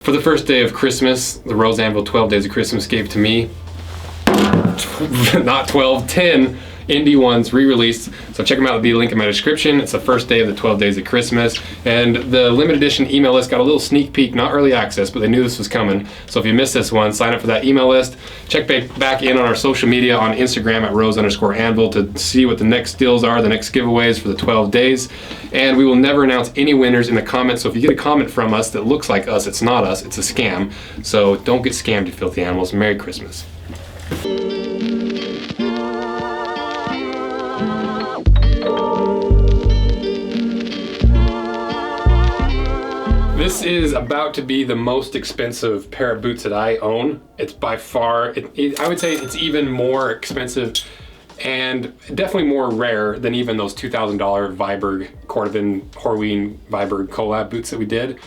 For the first day of Christmas, the Rose Anvil 12 Days of Christmas gave to me, not 12, 10 indie ones re-released. So check them out, there'll be a link in my description. It's the first day of the 12 Days of Christmas. And the limited edition email list got a little sneak peek, not early access, but they knew this was coming. So if you missed this one, sign up for that email list. Check back in on our social media on Instagram at Rose_Anvil to see what the next deals are, the next giveaways for the 12 days. And we will never announce any winners in the comments. So if you get a comment from us that looks like us, it's not us, it's a scam. So don't get scammed, you filthy animals. Merry Christmas. This is about to be the most expensive pair of boots that I own. It's by far, I would say it's even more expensive and definitely more rare than even those $2,000 Viberg, cordovan, Horween Viberg collab boots that we did.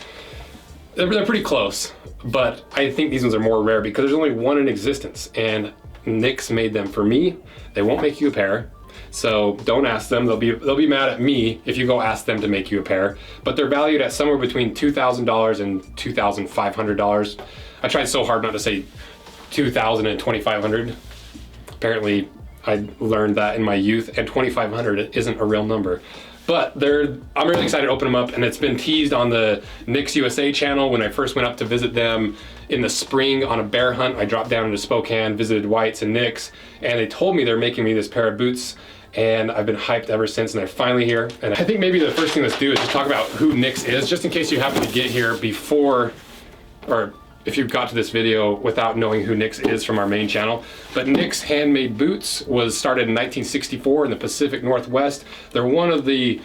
They're pretty close, but I think these ones are more rare because there's only one in existence, and Nix made them for me. They won't make you a pair. So don't ask them, they'll be mad at me if you go ask them to make you a pair. But they're valued at somewhere between $2,000 and $2,500. I tried so hard not to say $2,000 and $2,500. Apparently I learned that in my youth, and $2,500 isn't a real number. But I'm really excited to open them up, and it's been teased on the Nix USA channel. When I first went up to visit them in the spring on a bear hunt, I dropped down into Spokane, visited White's and Nix, and they told me they're making me this pair of boots, and I've been hyped ever since, and they're finally here. And I think maybe the first thing let's do is just talk about who Nix is, just in case you happen to get here before, or if you got to this video without knowing who Nix is from our main channel. But Nix Handmade Boots was started in 1964 in the Pacific Northwest. They're one of the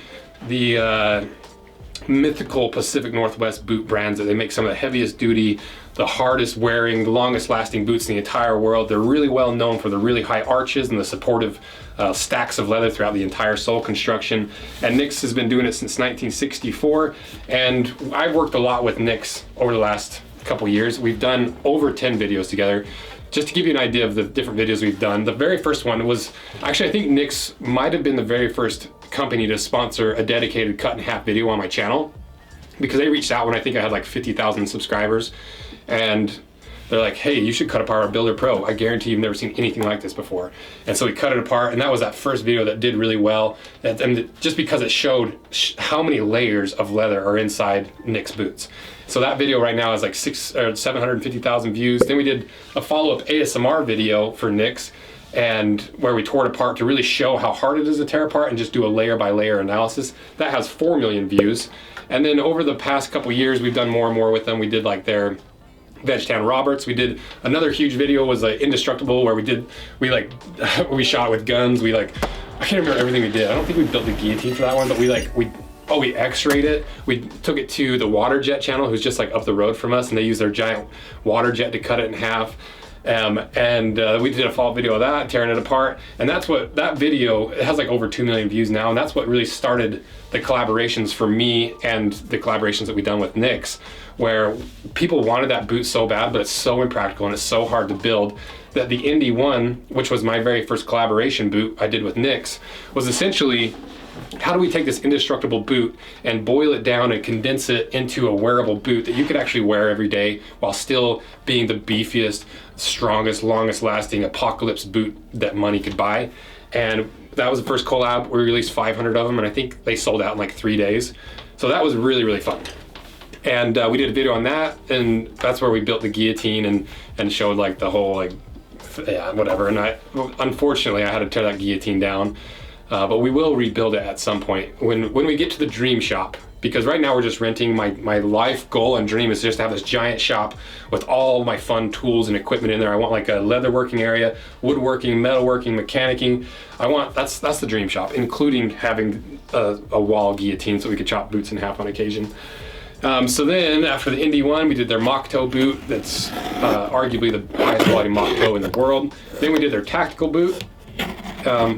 mythical Pacific Northwest boot brands that they make some of the heaviest duty, the hardest wearing, the longest lasting boots in the entire world. They're really well known for the really high arches and the supportive stacks of leather throughout the entire sole construction. And Nix has been doing it since 1964. And I've worked a lot with Nix over the last couple years. We've done over 10 videos together. Just to give you an idea of the different videos we've done, the very first one was, actually I think Nix might have been the very first company to sponsor a dedicated cut in half video on my channel, because they reached out when I think I had like 50,000 subscribers, and they're like, hey, you should cut apart our Builder Pro. I guarantee you've never seen anything like this before. And so we cut it apart, and that was that first video that did really well. And just because it showed how many layers of leather are inside Nix boots. So that video right now is like 750,000 views. Then we did a follow-up ASMR video for Nix, and where we tore it apart to really show how hard it is to tear apart and just do a layer by layer analysis. That has 4 million views. And then over the past couple years, we've done more and more with them. We did like their Vegetown Roberts. We did another huge video, was like Indestructible, where we shot with guns. I can't remember everything we did. I don't think we built the guillotine for that one, but we x-rayed it. We took it to the Water Jet channel, who's just like up the road from us, and they use their giant water jet to cut it in half. We did a follow-up video of that, tearing it apart, and that video, it has like over 2 million views now, and that's what really started the collaborations for me and the collaborations that we've done with Nix, where people wanted that boot so bad, but it's so impractical and it's so hard to build, that the Indy one, which was my very first collaboration boot I did with Nix, was essentially, how do we take this indestructible boot and boil it down and condense it into a wearable boot that you could actually wear every day while still being the beefiest, strongest, longest lasting apocalypse boot that money could buy. And that was the first collab. We released 500 of them, and I think they sold out in like 3 days. So that was really, really fun. And we did a video on that, and that's where we built the guillotine and showed like the whole whatever. And unfortunately I had to tear that guillotine down. But we will rebuild it at some point when we get to the dream shop, because right now we're just renting. My life goal and dream is just to have this giant shop with all my fun tools and equipment in there. I want like a leather working area, woodworking, metalworking, mechanicking. That's the dream shop, including having a wall guillotine so we could chop boots in half on occasion. So then after the Indy one, we did their mock toe boot. That's arguably the highest quality mock toe in the world. Then we did their tactical boot,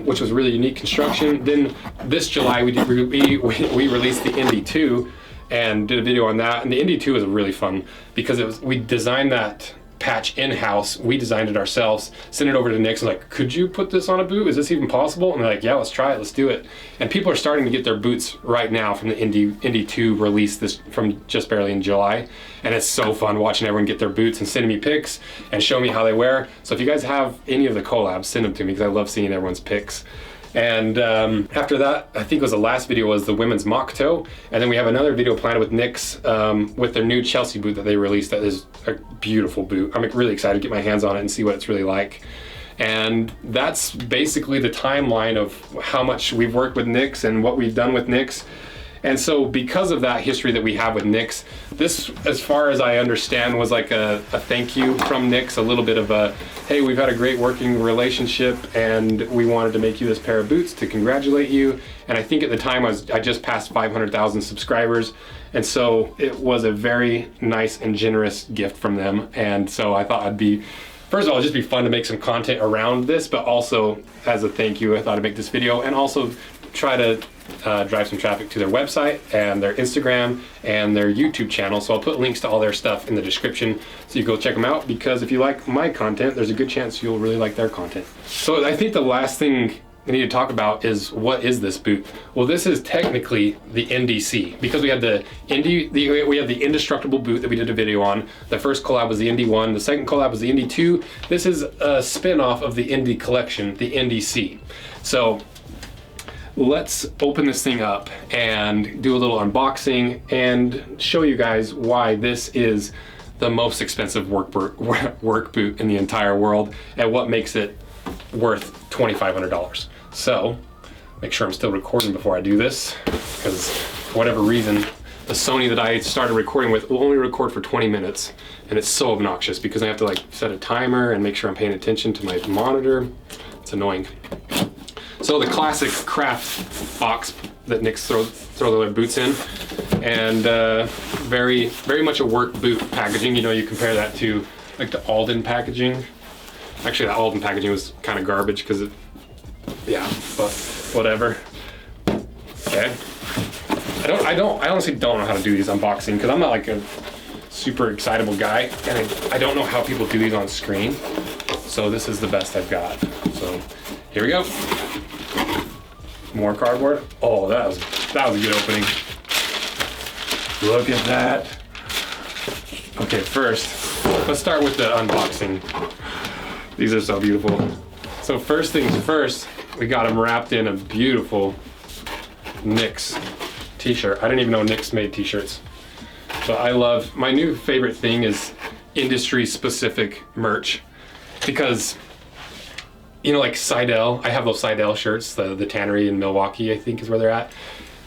which was really unique construction. Then this July we released the Indy 2 and did a video on that. And the Indy 2 was really fun because we designed that patch in-house. We designed it ourselves, sent it over to Nick's, and like, could you put this on a boot? Is this even possible? And they're like, yeah, let's try it, let's do it. And people are starting to get their boots right now from the Indy 2 release this from just barely in July. And it's so fun watching everyone get their boots and sending me pics and show me how they wear. So if you guys have any of the collabs, send them to me because I love seeing everyone's pics. And after that, I think it was the last video was the women's mock toe. And then we have another video planned with Nick's with their new Chelsea boot that they released that is a beautiful boot. I'm really excited to get my hands on it and see what it's really like. And that's basically the timeline of how much we've worked with Nick's and what we've done with Nick's. And so because of that history that we have with Nick's, this, as far as I understand, was like a thank you from Nick's, a little bit of a, hey, we've had a great working relationship and we wanted to make you this pair of boots to congratulate you. And I think at the time I just passed 500,000 subscribers. And so it was a very nice and generous gift from them. And so I thought first of all, it'd just be fun to make some content around this, but also as a thank you, I thought I'd make this video and also try to drive some traffic to their website and their Instagram and their YouTube channel. So I'll put links to all their stuff in the description so you go check them out, because if you like my content, there's a good chance you'll really like their content. So I think the last thing we need to talk about is, what is this boot? Well, this is technically the NDC, because we had the indestructible boot that we did a video on. The first collab was the Indy 1, the second collab was the Indy 2. This is a spin-off of the Indy collection, the NDC. So let's open this thing up and do a little unboxing and show you guys why this is the most expensive work boot in the entire world and what makes it worth $2,500. So make sure I'm still recording before I do this, because for whatever reason the Sony that I started recording with will only record for 20 minutes, and it's so obnoxious because I have to like set a timer and make sure I'm paying attention to my monitor. It's annoying. So the classic craft box that Nick's throw their boots in, and very much a work boot packaging. You know, you compare that to like the Alden packaging. Actually, the Alden packaging was kind of garbage because yeah, but whatever. Okay. I honestly don't know how to do these unboxing because I'm not like a super excitable guy, and I don't know how people do these on screen. So this is the best I've got. So here we go. More cardboard. Oh, that was a good opening. Look at that. Okay, first, let's start with the unboxing. These are so beautiful. So first things first, we got them wrapped in a beautiful Nick's t-shirt. I didn't even know Nick's made t-shirts. But I love, my new favorite thing is industry specific merch, because you know, like Seidel, I have those Seidel shirts, the tannery in Milwaukee, I think is where they're at.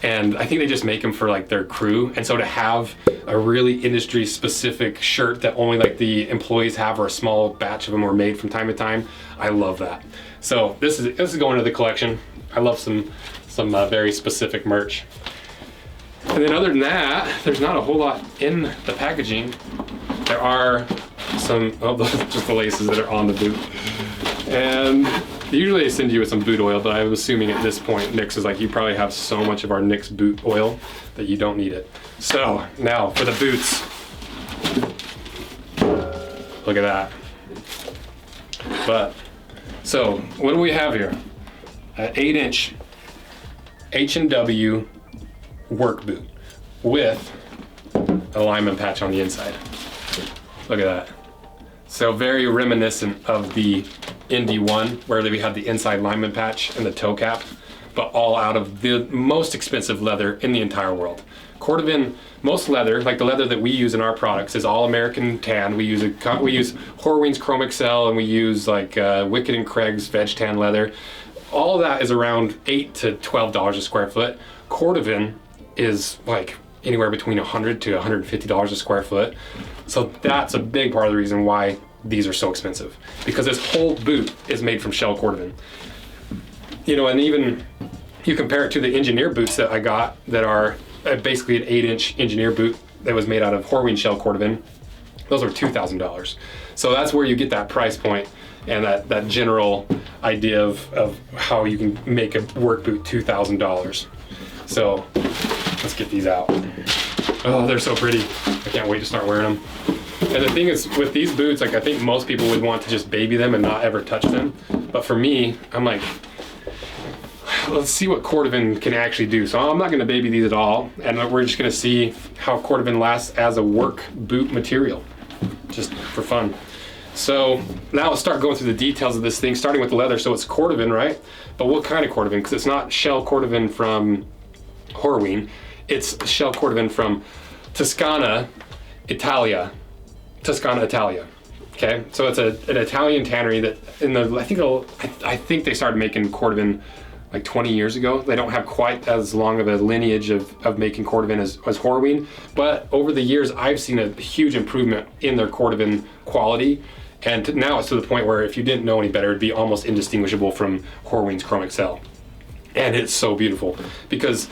And I think they just make them for like their crew. And so to have a really industry specific shirt that only like the employees have, or a small batch of them are made from time to time, I love that. So this is going to the collection. I love some very specific merch. And then other than that, there's not a whole lot in the packaging. There are some, just the laces that are on the boot. And usually they send you with some boot oil, but I'm assuming at this point Nick's is like, you probably have so much of our Nick's boot oil that you don't need it. So now for the boots. Look at that. But so what do we have here? An 8-inch H&W work boot with a Lineman patch on the inside. Look at that. So very reminiscent of the Indy 1, where we had the inside Lineman patch and the toe cap, but all out of the most expensive leather in the entire world. Cordovan, most leather, like the leather that we use in our products, is all American tan. We use Horween's Chrome Excel, and we use like Wicked and Craig's Veg Tan leather. All of that is around $8 to $12 a square foot. Cordovan is like anywhere between $100 to $150 a square foot. So that's a big part of the reason why these are so expensive, because this whole boot is made from shell cordovan. You know, and even you compare it to the engineer boots that I got that are basically an 8-inch engineer boot that was made out of Horween shell cordovan. Those are $2,000. So that's where you get that price point and that general idea of how you can make a work boot $2,000. So let's get these out. Oh, they're so pretty. I can't wait to start wearing them. And the thing is, with these boots, like I think most people would want to just baby them and not ever touch them. But for me, I'm like, let's see what cordovan can actually do. So I'm not gonna baby these at all. And we're just gonna see how cordovan lasts as a work boot material, just for fun. So now let's start going through the details of this thing, starting with the leather. So it's cordovan, right? But what kind of cordovan? Because it's not shell cordovan from Horween. It's shell cordovan from Toscana, Italia. Okay, so it's an Italian tannery that I think they started making cordovan like 20 years ago. They don't have quite as long of a lineage of making cordovan as Horween, but over the years I've seen a huge improvement in their cordovan quality, and now it's to the point where if you didn't know any better, it'd be almost indistinguishable from Horween's Chrome XL. And it's so beautiful, because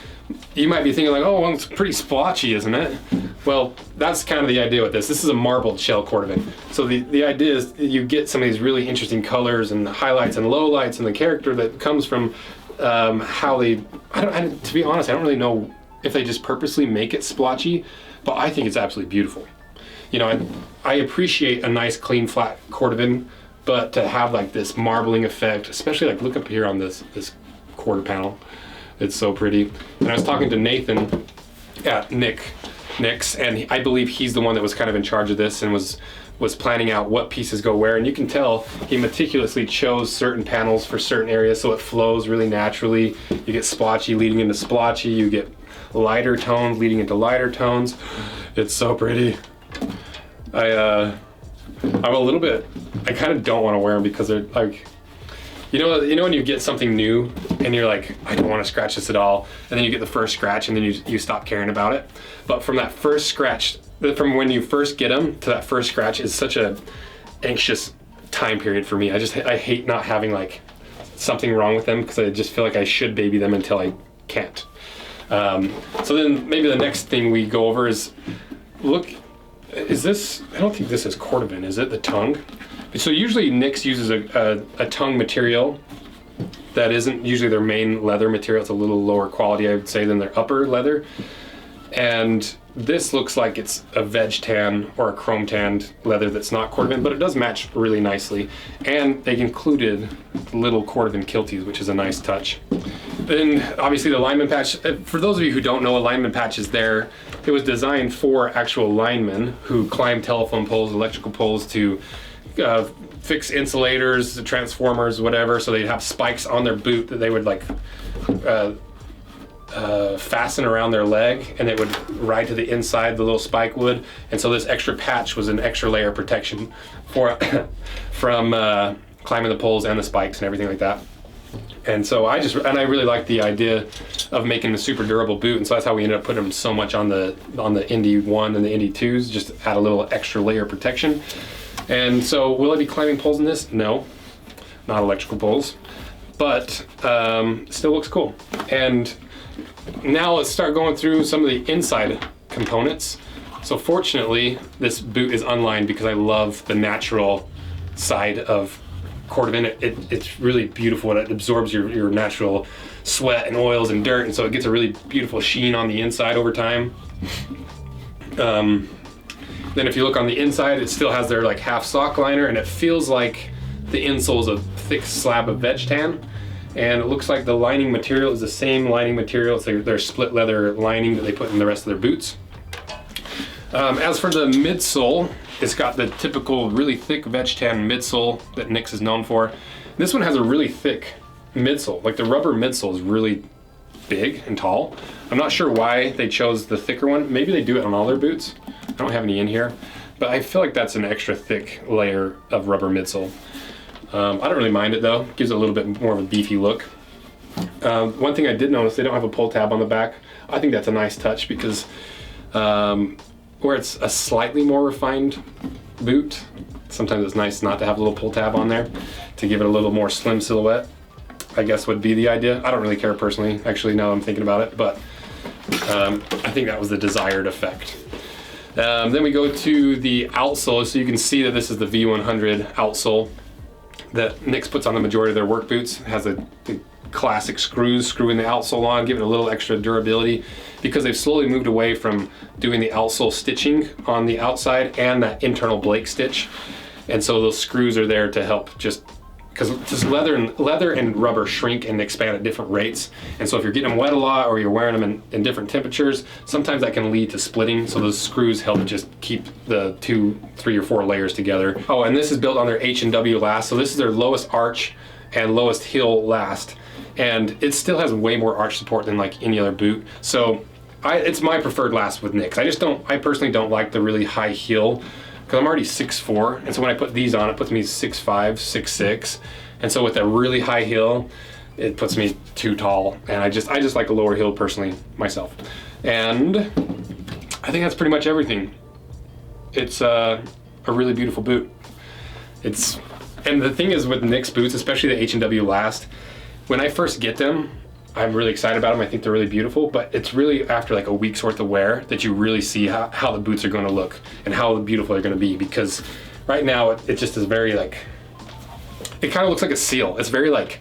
you might be thinking like, oh, well, it's pretty splotchy, isn't it? Well, that's kind of the idea with this. This is a marbled shell cordovan. So the idea is you get some of these really interesting colors and highlights and lowlights and the character that comes from how they, to be honest, I don't really know if they just purposely make it splotchy, but I think it's absolutely beautiful. You know, I appreciate a nice clean flat cordovan, but to have like this marbling effect, especially like look up here on this quarter panel, it's so pretty. And I was talking to Nathan at Nick's, and I believe he's the one that was kind of in charge of this and was planning out what pieces go where, and you can tell he meticulously chose certain panels for certain areas so it flows really naturally. You get splotchy leading into splotchy, you get lighter tones leading into lighter tones. It's so pretty. I'm a little bit, I kind of don't want to wear them because they're like, you know when you get something new and you're like, I don't want to scratch this at all, and then you get the first scratch and then you stop caring about it. But from that first scratch, from when you first get them to that first scratch is such a anxious time period for me. I hate not having like something wrong with them, because I just feel like I should baby them until I can't. So then maybe the next thing we go over is, look, is this, I don't think this is cordovan, is it? The tongue? So usually Nick's uses a tongue material that isn't usually their main leather material. It's a little lower quality, I would say, than their upper leather. And this looks like it's a veg tan or a chrome tanned leather that's not cordovan, but it does match really nicely. And they included little cordovan kilties, which is a nice touch. Then obviously the lineman patch, for those of you who don't know, a lineman patch is there. It was designed for actual linemen who climb telephone poles, electrical poles to fix insulators, transformers, whatever. So they'd have spikes on their boot that they would like fasten around their leg, and it would ride to the inside, the little spike would. And so this extra patch was an extra layer of protection for from climbing the poles and the spikes and everything like that. And so I really like the idea of making a super durable boot, and so that's how we ended up putting them so much on the Indy 1 and the Indy 2s, just add a little extra layer of protection. And so will I be climbing poles in this? No, not electrical poles, but still looks cool. And now let's start going through some of the inside components. So fortunately, this boot is unlined because I love the natural side of cordovan. It's really beautiful. It absorbs your natural sweat and oils and dirt, and so it gets a really beautiful sheen on the inside over time. Then if you look on the inside, it still has their like half sock liner, and it feels like the insole's a thick slab of veg tan. And it looks like the lining material is the same lining material. It's their split leather lining that they put in the rest of their boots. As for the midsole, it's got the typical really thick veg tan midsole that Nick's is known for. This one has a really thick midsole. Like the rubber midsole is really big and tall. I'm not sure why they chose the thicker one. Maybe they do it on all their boots. I don't have any in here, but I feel like that's an extra thick layer of rubber midsole. I don't really mind it though. Gives it a little bit more of a beefy look. One thing I did notice, they don't have a pull tab on the back. I think that's a nice touch, because where it's a slightly more refined boot, sometimes it's nice not to have a little pull tab on there to give it a little more slim silhouette, I guess would be the idea. I don't really care personally, actually, now that I'm thinking about it, but I think that was the desired effect. Then we go to the outsole, so you can see that this is the V100 outsole that Nick's puts on the majority of their work boots. It has a classic screws, screwing the outsole on, giving it a little extra durability, because they've slowly moved away from doing the outsole stitching on the outside and that internal Blake stitch. And so those screws are there to help, just because just leather and rubber shrink and expand at different rates. And so if you're getting them wet a lot, or you're wearing them in different temperatures, sometimes that can lead to splitting. So those screws help just keep the 2, 3, or 4 layers together. Oh, and this is built on their H&W last. So this is their lowest arch and lowest heel last. And it still has way more arch support than like any other boot. So it's my preferred last with Nicks. I personally don't like the really high heel, because I'm already 6'4", and so when I put these on, it puts me 6'5", 6'6", and so with a really high heel, it puts me too tall, and I just like a lower heel personally myself. And I think that's pretty much everything. It's a really beautiful boot. And the thing is with Nicks boots, especially the H&W last, when I first get them, I'm really excited about them. I think they're really beautiful, but it's really after like a week's worth of wear that you really see how the boots are going to look and how beautiful they're going to be, because right now it just is very like, it kind of looks like a seal. It's very like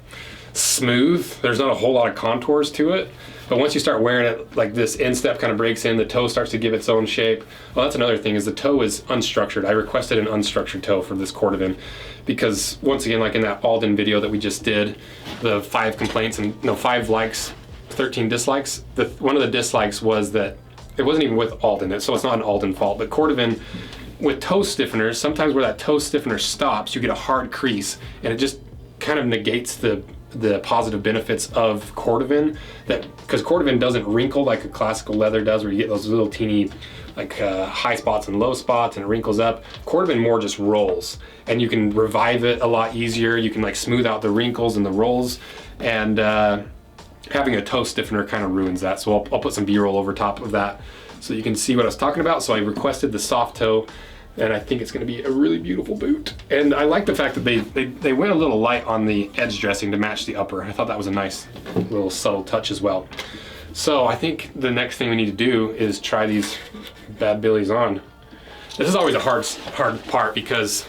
smooth. There's not a whole lot of contours to it, but once you start wearing it, like this instep kind of breaks in, the toe starts to give its own shape. Well, that's another thing, is the toe is unstructured. I requested an unstructured toe for this cordovan, because once again, like in that Alden video that we just did, the 5 complaints and 5 likes, 13 dislikes. One of the dislikes was that it wasn't even with Alden, so it's not an Alden fault, but cordovan with toe stiffeners, sometimes where that toe stiffener stops, you get a hard crease, and it just kind of negates the positive benefits of cordovan, because cordovan doesn't wrinkle like a classical leather does, where you get those little teeny like high spots and low spots and it wrinkles up. Cordovan more just rolls, and you can revive it a lot easier. You can like smooth out the wrinkles and the rolls, and having a toe stiffener kind of ruins that. So I'll put some B-roll over top of that so you can see what I was talking about. So I requested the soft toe, and I think it's going to be a really beautiful boot. And I like the fact that they went a little light on the edge dressing to match the upper. I thought that was a nice little subtle touch as well. So I think the next thing we need to do is try these bad billies on. This is always a hard part, because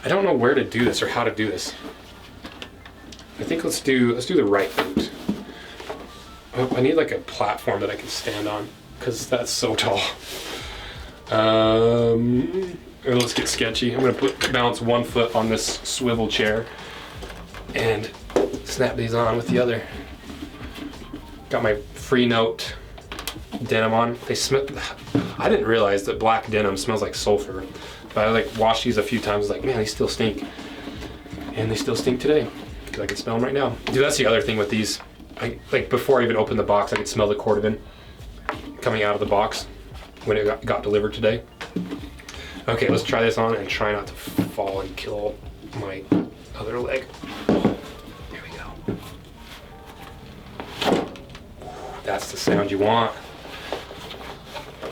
I don't know where to do this or how to do this. I think let's do the right boot. Oh, I need like a platform that I can stand on, because that's so tall. Let's get sketchy. I'm gonna balance one foot on this swivel chair and snap these on with the other. Got my Free Note denim on. They smell. I didn't realize that black denim smells like sulfur, but I like washed these a few times. Like, man, they still stink, and they still stink today, because I can smell them right now. Dude, that's the other thing with these. Like before I even opened the box, I could smell the cordovan coming out of the box when it got delivered today. Okay, let's try this on and try not to fall and kill my other leg. There we go. That's the sound you want.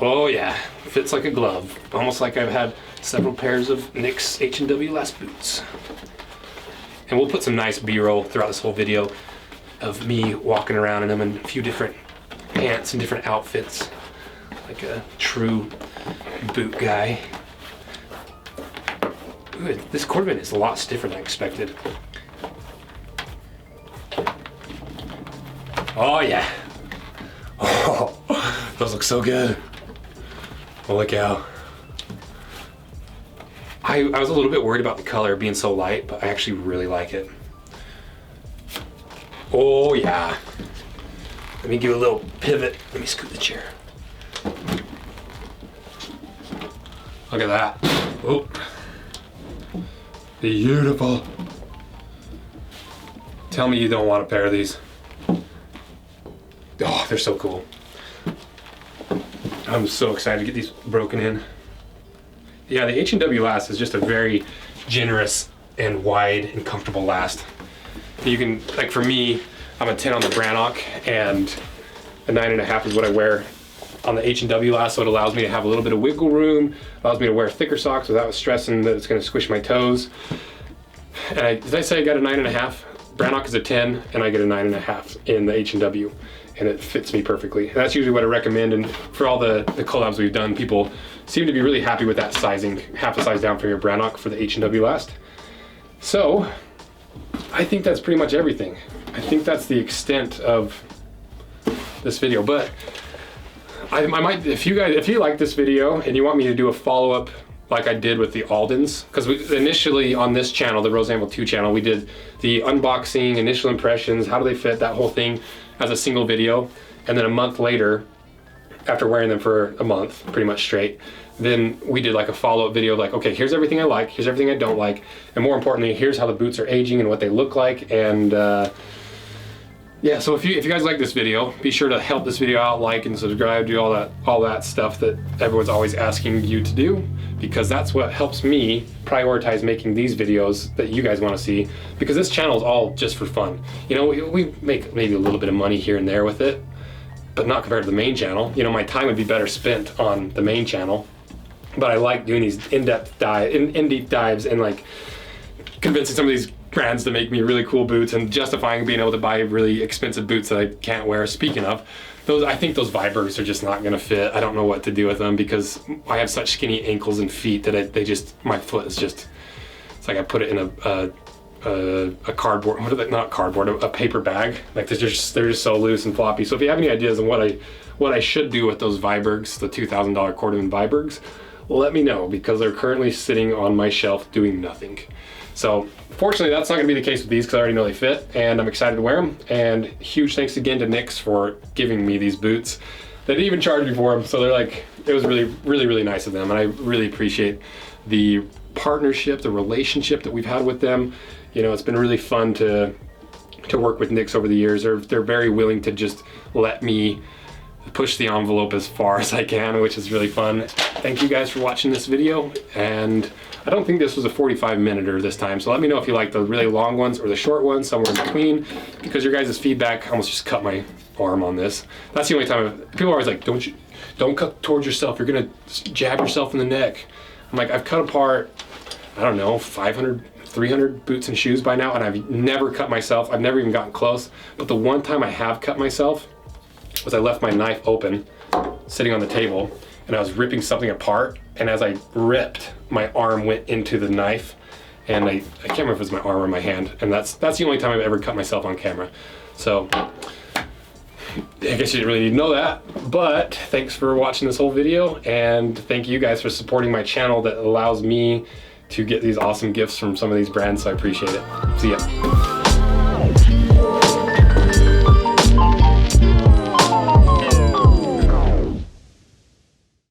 Oh yeah, fits like a glove. Almost like I've had several pairs of Nicks H&W last boots. And we'll put some nice B-roll throughout this whole video of me walking around in them in a few different pants and different outfits, like a true boot guy. Ooh, this cordovan is a lot stiffer than I expected. Oh yeah. Oh, those look so good. Holy cow. I was a little bit worried about the color being so light, but I actually really like it. Oh yeah. Let me give it a little pivot. Let me scoot the chair. Look at that. Oh. Beautiful. Tell me you don't want a pair of these. Oh, they're so cool. I'm so excited to get these broken in. Yeah, the H&W last is just a very generous and wide and comfortable last. You can, like for me, I'm a 10 on the Brannock, and a 9.5 is what I wear on the H&W last, so it allows me to have a little bit of wiggle room, allows me to wear thicker socks without stressing that it's gonna squish my toes. And did I say I got a 9.5? Brannock is a 10, and I get a 9.5 in the H&W, and it fits me perfectly. And that's usually what I recommend, and for all the collabs we've done, people seem to be really happy with that sizing, half a size down from your Brannock for the H&W last. So, I think that's pretty much everything. I think that's the extent of this video, but I might, if you like this video and you want me to do a follow-up like I did with the Aldens, because initially on this channel, the Rose Anvil 2 channel, we did the unboxing, initial impressions, how do they fit, that whole thing as a single video. And then a month later, after wearing them for a month, pretty much straight, then we did like a follow-up video of like, okay, here's everything I like, here's everything I don't like, and more importantly, here's how the boots are aging and what they look like. And yeah, so if you guys like this video, be sure to help this video out, like and subscribe, do all that stuff that everyone's always asking you to do, because that's what helps me prioritize making these videos that you guys want to see, because this channel is all just for fun. You know, we make maybe a little bit of money here and there with it, but not compared to the main channel. You know, my time would be better spent on the main channel, but I like doing these in-deep dives and like convincing some of these brands to make me really cool boots and justifying being able to buy really expensive boots that I can't wear. Speaking of, I think those Vibergs are just not gonna fit. I don't know what to do with them because I have such skinny ankles and feet that my foot is just, it's like I put it in a cardboard, not cardboard, a paper bag. Like they're just so loose and floppy. So if you have any ideas on what I should do with those Vibergs, the $2,000 cordovan Vibergs, let me know, because they're currently sitting on my shelf doing nothing. So fortunately, that's not gonna be the case with these because I already know they fit, and I'm excited to wear them. And huge thanks again to Nix for giving me these boots. They didn't even charge me for them, so they're like, it was really, really, really nice of them, and I really appreciate the partnership, the relationship that we've had with them. You know, it's been really fun to work with Nix over the years. They're very willing to just let me push the envelope as far as I can, which is really fun. Thank you guys for watching this video, and I don't think this was a 45-minute this time, so let me know if you like the really long ones or the short ones, somewhere in between, because your guys' feedback almost just cut my arm on this. That's the only time people are always like, don't cut towards yourself, you're gonna jab yourself in the neck. I'm like, I've cut apart, I don't know, 500, 300 boots and shoes by now, and I've never cut myself. I've never even gotten close, but the one time I have cut myself was I left my knife open, sitting on the table, and I was ripping something apart, and as I ripped, my arm went into the knife, and I can't remember if it was my arm or my hand, and that's the only time I've ever cut myself on camera. So I guess you didn't really need to know that, but thanks for watching this whole video, and thank you guys for supporting my channel that allows me to get these awesome gifts from some of these brands, so I appreciate it. See ya.